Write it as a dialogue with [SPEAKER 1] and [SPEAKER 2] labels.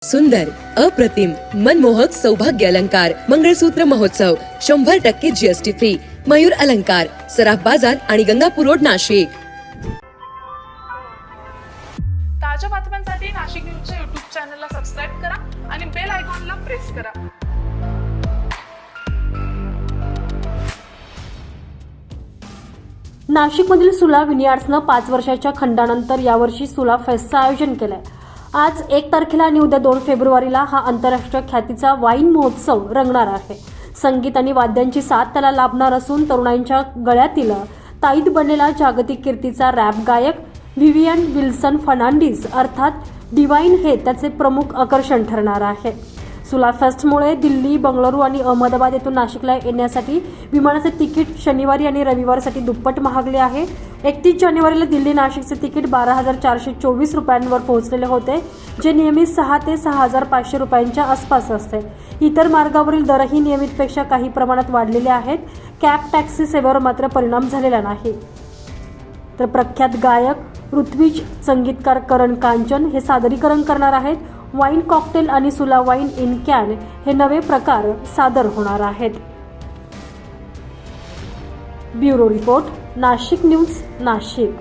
[SPEAKER 1] सुंदर, अप्रतिम, मनमोहक सौभाग्य अलंकार मंगळसूत्र महोत्सव 100% जीएसटी फ्री. मयूर अलंकार, सराफ बाजार आणि गंगापूर रोड, नाशिक.
[SPEAKER 2] ताज्या बातम्यांसाठी नाशिक न्यूजच्या YouTube चॅनलला सबस्क्राईब करा आणि बेल आयकॉनला प्रेस करा.
[SPEAKER 3] नाशिकमधील सुला विनियार्ड्सनं 5 वर्षाच्या खंडानंतर यावर्षी सुला फेस्टचं आयोजन केलंय. आज 1 तारखेला आणि उद्या 2 फेब्रुवारीला हा आंतरराष्ट्रीय ख्यातीचा वाईन महोत्सव रंगणार आहे. संगीत आणि वाद्यांची साथ त्याला लाभणार असून तरुणांच्या गळ्यातील ताईत बनलेला जागतिक कीर्तीचा रॅप गायक व्हिवियन विल्सन फर्नांडिस अर्थात डिवाइन हे त्याचे प्रमुख आकर्षण ठरणार आहे. सुला फेस्टमुळे दिल्ली, बंगळुरू आणि अहमदाबाद येथून नाशिकला येण्यासाठी विमानाचे तिकीट शनिवारी आणि रविवारसाठी दुप्पट महागले आहे. 31 जानेवारीला दिल्ली नाशिकचे तिकीट 12,424 रुपयांवर पोहोचलेले होते, जे नेहमी 6 ते 6,500 रुपयांच्या आसपास असते. इतर मार्गावरील दरही नियमितपेक्षा काही प्रमाणात वाढलेले आहेत. कॅब टॅक्सी सेवेवर मात्र परिणाम झालेला नाही. तर प्रख्यात गायक ऋत्विज, संगीतकार करण कांचन हे सादरीकरण करणार आहेत. वाईन कॉकटेल आणि सुला वाईन इन कॅन हे नवे प्रकार सादर होणार आहेत. Bureau report, Nashik news, Nashik.